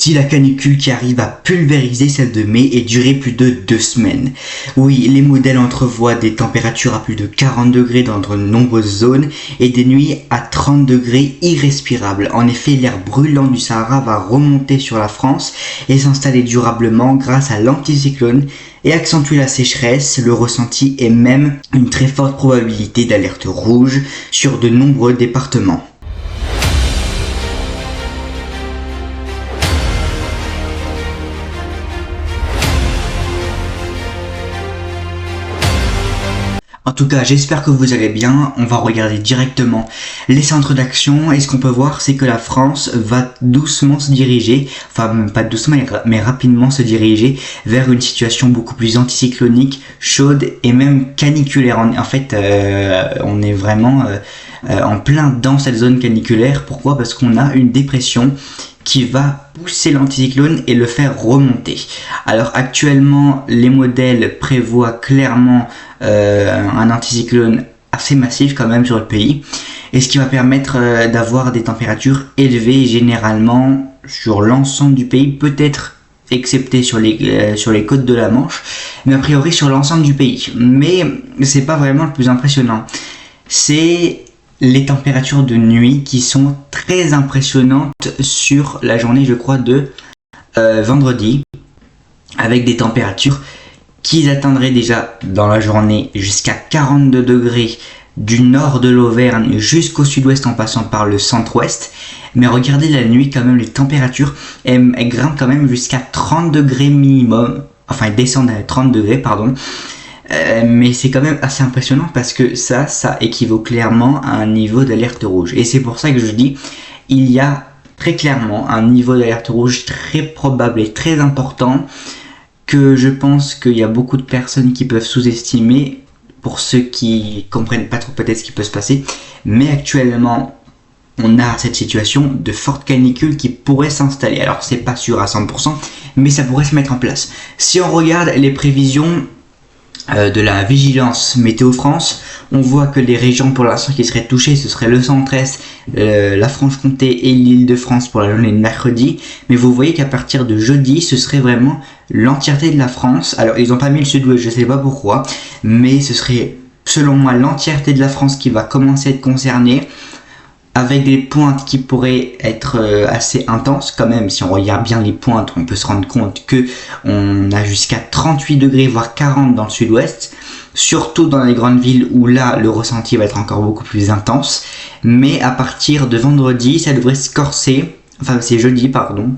Si la canicule qui arrive à pulvériser celle de mai et durer plus de 2 semaines. Oui, les modèles entrevoient des températures à plus de 40 degrés dans de nombreuses zones et des nuits à 30 degrés irrespirables. En effet, l'air brûlant du Sahara va remonter sur la France et s'installer durablement grâce à l'anticyclone et accentuer la sécheresse, le ressenti et même une très forte probabilité d'alerte rouge sur de nombreux départements. En tout cas, j'espère que vous allez bien. On va regarder directement les centres d'action. Et ce qu'on peut voir, c'est que la France va doucement se diriger, enfin même pas doucement, mais rapidement se diriger vers une situation beaucoup plus anticyclonique, chaude et même caniculaire. En fait, on est vraiment en plein dans cette zone caniculaire. Pourquoi ? Parce qu'on a une dépression qui va pousser l'anticyclone et le faire remonter. Alors actuellement, les modèles prévoient clairement un anticyclone assez massif quand même sur le pays, et ce qui va permettre d'avoir des températures élevées généralement sur l'ensemble du pays, peut-être excepté sur les côtes de la Manche, mais a priori sur l'ensemble du pays. Mais c'est pas vraiment le plus impressionnant. C'est les températures de nuit qui sont très impressionnantes sur la journée, je crois, de vendredi, avec des températures qui atteindraient déjà dans la journée jusqu'à 42 degrés du nord de l'Auvergne jusqu'au sud-ouest en passant par le centre-ouest. Mais regardez la nuit quand même, les températures elles grimpent quand même jusqu'à 30 degrés minimum, enfin elles descendent à 30 degrés pardon. Mais c'est quand même assez impressionnant parce que ça équivaut clairement à un niveau d'alerte rouge. Et c'est pour ça que je dis, il y a très clairement un niveau d'alerte rouge très probable et très important, que je pense qu'il y a beaucoup de personnes qui peuvent sous-estimer, pour ceux qui comprennent pas trop peut-être ce qui peut se passer. Mais actuellement, on a cette situation de forte canicule qui pourrait s'installer. Alors c'est pas sûr à 100%, mais ça pourrait se mettre en place. Si on regarde les prévisions de la vigilance Météo France, on voit que les régions pour l'instant qui seraient touchées, ce serait le centre-est, la Franche-Comté et l'Île-de-France pour la journée de mercredi. Mais vous voyez qu'à partir de jeudi, ce serait vraiment l'entièreté de la France. Alors ils n'ont pas mis le sud-ouest, je sais pas pourquoi, mais ce serait selon moi l'entièreté de la France qui va commencer à être concernée, avec des pointes qui pourraient être assez intenses quand même. Si on regarde bien les pointes, on peut se rendre compte que on a jusqu'à 38 degrés voire 40 dans le sud-ouest, surtout dans les grandes villes où là le ressenti va être encore beaucoup plus intense. Mais à partir de vendredi, ça devrait se corser, enfin c'est jeudi pardon,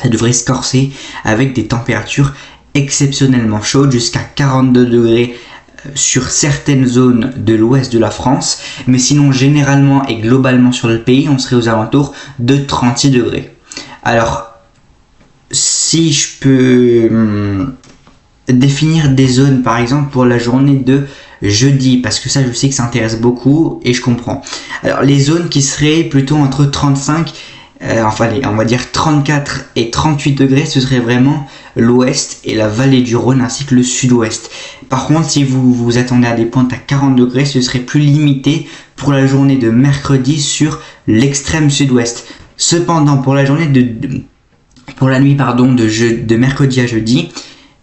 ça devrait se corser avec des températures exceptionnellement chaudes jusqu'à 42 degrés sur certaines zones de l'ouest de la France, mais sinon généralement et globalement sur le pays, on serait aux alentours de 36 degrés. Alors, si je peux définir des zones par exemple pour la journée de jeudi, parce que ça je sais que ça intéresse beaucoup et je comprends. Alors les zones qui seraient plutôt entre 35 on va dire 34 et 38 degrés, ce serait vraiment l'ouest et la vallée du Rhône ainsi que le sud-ouest. Par contre, si vous vous attendez à des pointes à 40 degrés, ce serait plus limité pour la journée de mercredi sur l'extrême sud-ouest. Cependant, pour la journée pour la nuit de mercredi à jeudi,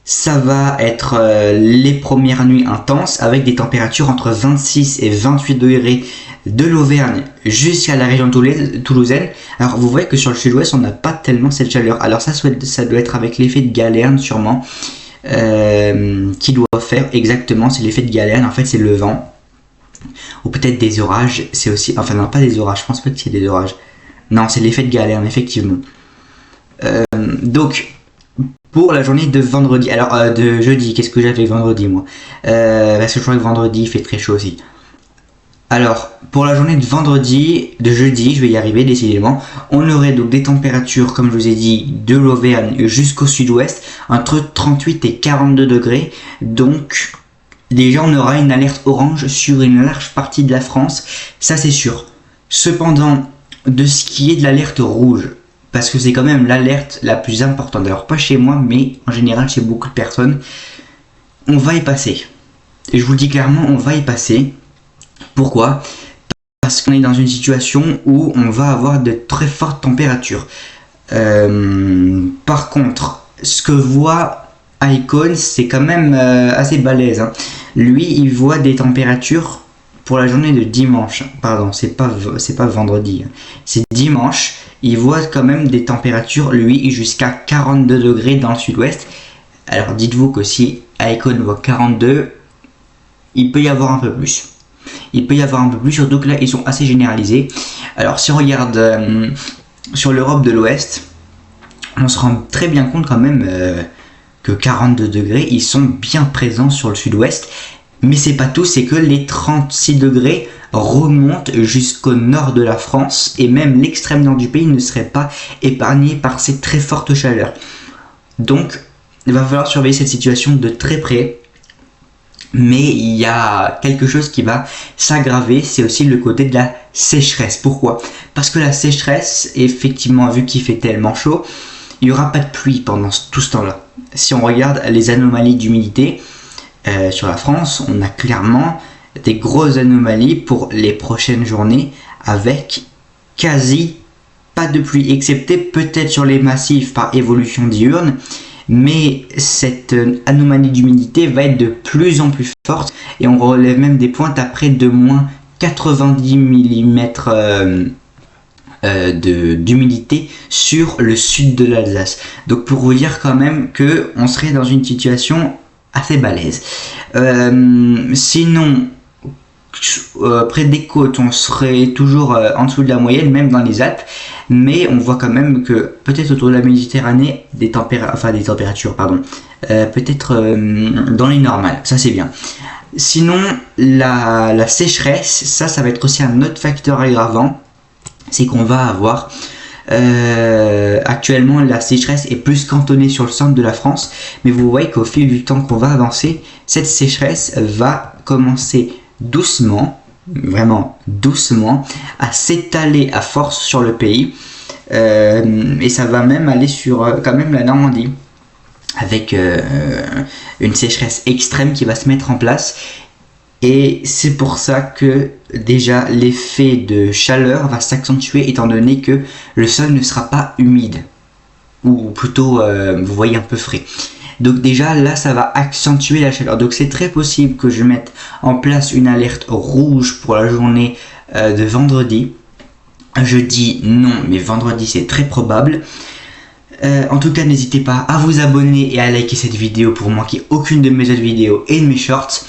ça va être les premières nuits intenses avec des températures entre 26 et 28 degrés de l'Auvergne jusqu'à la région toulousaine. Alors vous voyez que sur le sud-ouest on n'a pas tellement cette chaleur. Alors ça doit être avec l'effet de Galerne sûrement qui doit faire exactement, c'est l'effet de Galerne. En fait c'est le vent ou peut-être des orages. C'est aussi, enfin non pas des orages, je pense pas qu'il y ait des orages. Non, c'est l'effet de Galerne effectivement. Donc pour la journée de vendredi, alors de jeudi, qu'est-ce que j'avais vendredi moi parce que je crois que vendredi il fait très chaud aussi. Alors, pour la journée de jeudi, je vais y arriver décidément, on aurait donc des températures, comme je vous ai dit, de l'Auvergne jusqu'au sud-ouest, entre 38 et 42 degrés. Donc, déjà, on aura une alerte orange sur une large partie de la France, ça c'est sûr. Cependant, de ce qui est de l'alerte rouge, parce que c'est quand même l'alerte la plus importante, alors pas chez moi, mais en général chez beaucoup de personnes, on va y passer. Et je vous le dis clairement, on va y passer. Pourquoi ? Parce qu'on est dans une situation où on va avoir de très fortes températures. Par contre, ce que voit Icon, c'est quand même assez balèze, hein. Lui, il voit des températures pour la journée de dimanche. Pardon, c'est pas vendredi, c'est dimanche. Il voit quand même des températures, lui, jusqu'à 42 degrés dans le sud-ouest. Alors dites-vous que si Icon voit 42, il peut y avoir un peu plus. Il peut y avoir un peu plus, surtout que là, ils sont assez généralisés. Alors si on regarde sur l'Europe de l'Ouest, on se rend très bien compte quand même que 42 degrés, ils sont bien présents sur le sud-ouest. Mais c'est pas tout, c'est que les 36 degrés remontent jusqu'au nord de la France et même l'extrême nord du pays ne serait pas épargné par ces très fortes chaleurs. Donc, il va falloir surveiller cette situation de très près. Mais il y a quelque chose qui va s'aggraver, c'est aussi le côté de la sécheresse. Pourquoi? Parce que la sécheresse, effectivement, vu qu'il fait tellement chaud, il n'y aura pas de pluie pendant tout ce temps-là. Si on regarde les anomalies d'humidité, sur la France, on a clairement des grosses anomalies pour les prochaines journées avec quasi pas de pluie, excepté peut-être sur les massifs par évolution diurne, mais cette anomalie d'humidité va être de plus en plus forte et on relève même des pointes à près de moins 90 mm d'humidité sur le sud de l'Alsace. Donc pour vous dire quand même que on serait dans une situation assez balèze. Sinon, près des côtes, on serait toujours en dessous de la moyenne, même dans les Alpes, mais on voit quand même que peut-être autour de la Méditerranée, des températures, peut-être dans les normales, ça c'est bien. Sinon, la sécheresse, ça va être aussi un autre facteur aggravant, c'est qu'on va avoir actuellement la sécheresse est plus cantonnée sur le centre de la France, mais vous voyez qu'au fil du temps qu'on va avancer, cette sécheresse va commencer doucement, vraiment doucement, à s'étaler à force sur le pays, et ça va même aller sur quand même la Normandie, avec une sécheresse extrême qui va se mettre en place. Et c'est pour ça que déjà l'effet de chaleur va s'accentuer étant donné que le sol ne sera pas humide. Ou plutôt, vous voyez, un peu frais. Donc déjà là ça va accentuer la chaleur. Donc c'est très possible que je mette en place une alerte rouge pour la journée de vendredi. Je dis non, mais vendredi c'est très probable. En tout cas n'hésitez pas à vous abonner et à liker cette vidéo pour manquer aucune de mes autres vidéos et de mes shorts.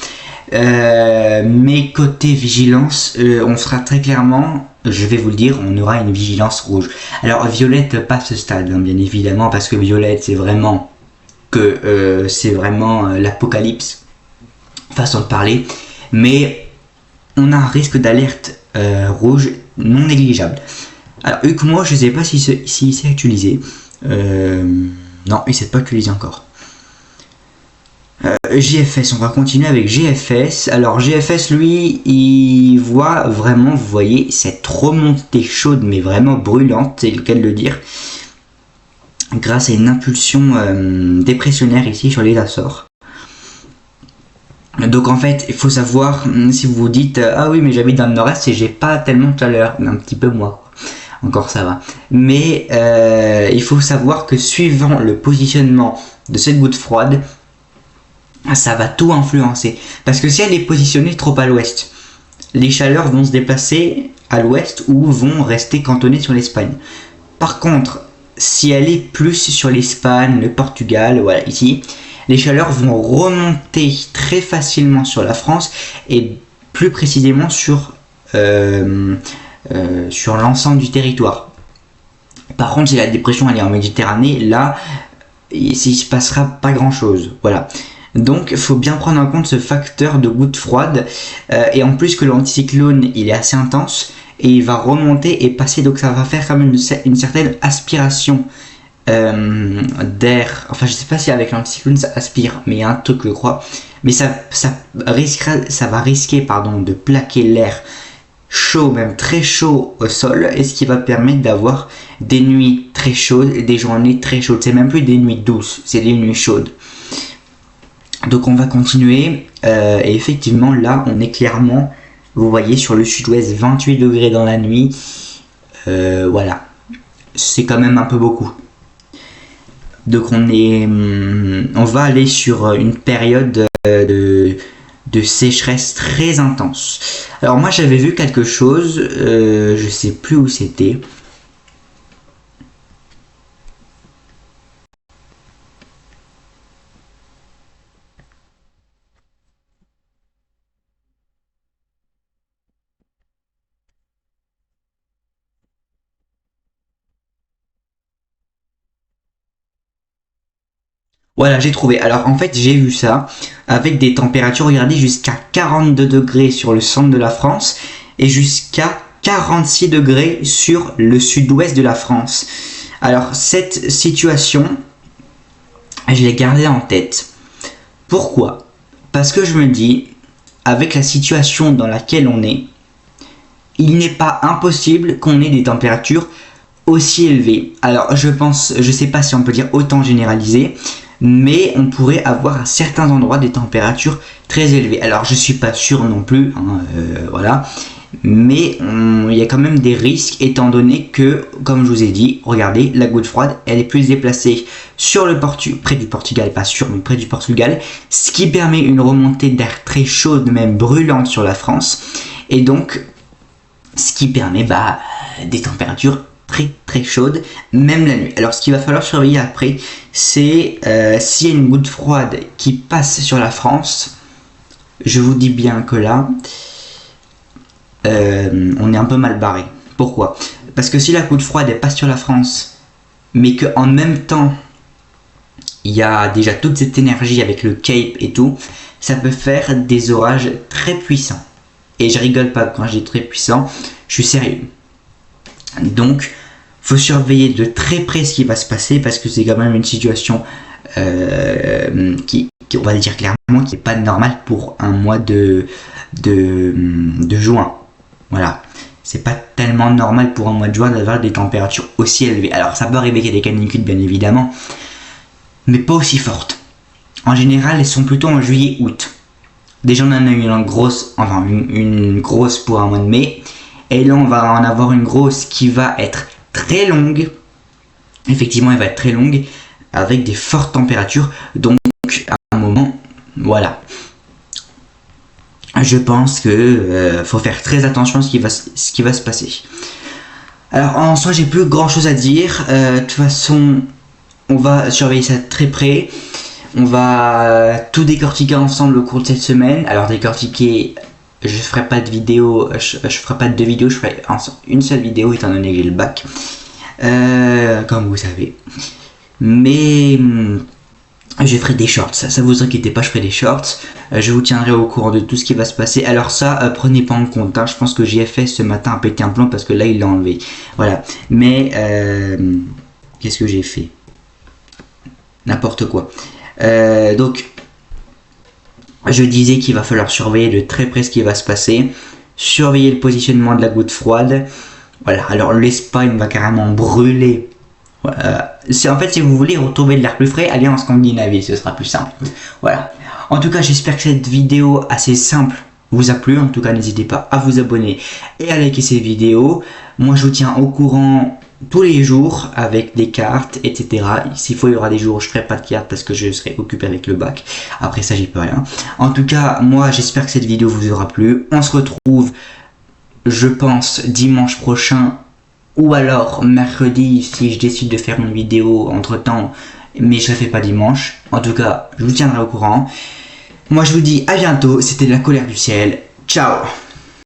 Mais côté vigilance, on sera très clairement, je vais vous le dire, on aura une vigilance rouge. Alors violette pas à ce stade, hein, bien évidemment, parce que violette c'est vraiment l'apocalypse, façon de parler, mais on a un risque d'alerte rouge non négligeable. Alors moi je sais pas si c'est actualisé, non il s'est pas actualisé encore. GFS, on va continuer avec GFS. Alors GFS lui, il voit vraiment, vous voyez, cette remontée chaude mais vraiment brûlante, c'est le cas de le dire, grâce à une impulsion dépressionnaire ici sur les Açores. Donc en fait, il faut savoir, si vous vous dites ah oui mais j'habite dans le nord-est et j'ai pas tellement de chaleur, un petit peu moi, encore ça va. Mais il faut savoir que suivant le positionnement de cette goutte froide, ça va tout influencer. Parce que si elle est positionnée trop à l'ouest, les chaleurs vont se déplacer à l'ouest ou vont rester cantonnées sur l'Espagne. Par contre, si elle est plus sur l'Espagne, le Portugal, voilà, ici, les chaleurs vont remonter très facilement sur la France et plus précisément sur l'ensemble du territoire. Par contre, si la dépression elle est en Méditerranée, là, il se passera pas grand chose. Voilà. Donc il faut bien prendre en compte ce facteur de goutte froide, et en plus que l'anticyclone il est assez intense et il va remonter et passer, donc ça va faire quand même une certaine aspiration d'air. Enfin je sais pas si avec l'anticyclone ça aspire, mais il y a un truc je crois, mais ça va risquer de plaquer l'air chaud, même très chaud au sol, et ce qui va permettre d'avoir des nuits très chaudes et des journées très chaudes. C'est même plus des nuits douces, c'est des nuits chaudes. Donc on va continuer, et effectivement là on est clairement, vous voyez sur le sud-ouest, 28 degrés dans la nuit, voilà. c'est quand même un peu beaucoup. Donc on va aller sur une période de sécheresse très intense. Alors moi j'avais vu quelque chose, je sais plus où c'était. Voilà, j'ai trouvé. Alors en fait, j'ai vu ça avec des températures, regardez, jusqu'à 42 degrés sur le centre de la France et jusqu'à 46 degrés sur le sud-ouest de la France. Alors cette situation, je l'ai gardée en tête. Pourquoi? Parce que je me dis, avec la situation dans laquelle on est, il n'est pas impossible qu'on ait des températures aussi élevées. Alors je sais pas si on peut dire autant généralisé, mais on pourrait avoir à certains endroits des températures très élevées. Alors je suis pas sûr non plus, hein, voilà, mais il y a quand même des risques étant donné que, comme je vous ai dit, regardez, la goutte froide, elle est plus déplacée sur près du Portugal, pas sûr, mais près du Portugal, ce qui permet une remontée d'air très chaude, même brûlante sur la France, et donc ce qui permet des températures très chaude, même la nuit. Alors ce qu'il va falloir surveiller après, c'est s'il y a une goutte froide qui passe sur la France, je vous dis bien que là, on est un peu mal barré. Pourquoi? Parce que si la goutte froide elle passe sur la France, mais qu'en même temps, il y a déjà toute cette énergie avec le Cape et tout, ça peut faire des orages très puissants. Et je rigole pas quand je dis très puissant, je suis sérieux. Donc, faut surveiller de très près ce qui va se passer parce que c'est quand même une situation qui, on va le dire clairement, qui n'est pas normale pour un mois de juin. Voilà, c'est pas tellement normal pour un mois de juin d'avoir des températures aussi élevées. Alors, ça peut arriver qu'il y ait des canicules, bien évidemment, mais pas aussi fortes. En général, elles sont plutôt en juillet-août. Déjà, on en a eu une grosse pour un mois de mai. Et là, on va en avoir une grosse qui va être très longue. Effectivement, elle va être très longue avec des fortes températures. Donc, à un moment, voilà. Je pense que faut faire très attention à ce qui va se passer. Alors, en soi, j'ai plus grand chose à dire. De toute façon, on va surveiller ça très près. On va tout décortiquer ensemble au cours de cette semaine. Alors, décortiquer... Je ferai pas de vidéo, je ferai pas de deux vidéos, je ferai une seule vidéo étant donné que j'ai le bac, comme vous savez. Mais je ferai des shorts, ça vous inquiétez pas, je ferai des shorts. Je vous tiendrai au courant de tout ce qui va se passer. Alors ça, prenez pas en compte, hein. Je pense que JFS ce matin a pété un plomb parce que là il l'a enlevé. Voilà, mais qu'est-ce que j'ai fait? N'importe quoi. Donc... Je disais qu'il va falloir surveiller de très près ce qui va se passer, surveiller le positionnement de la goutte froide. Voilà, alors l'Espagne va carrément brûler. En fait, si vous voulez retrouver de l'air plus frais, allez en Scandinavie, ce sera plus simple. Voilà. En tout cas, j'espère que cette vidéo assez simple vous a plu. En tout cas, n'hésitez pas à vous abonner et à liker ces vidéos. Moi, je vous tiens au courant tous les jours avec des cartes, etc. S'il faut, il y aura des jours où je ferai pas de cartes parce que je serai occupé avec le bac. Après ça, j'y peux rien. En tout cas, moi, j'espère que cette vidéo vous aura plu. On se retrouve, je pense, dimanche prochain ou alors mercredi si je décide de faire une vidéo entre temps, mais je la fais pas dimanche. En tout cas, je vous tiendrai au courant. Moi, je vous dis à bientôt. C'était La Colère du Ciel. Ciao!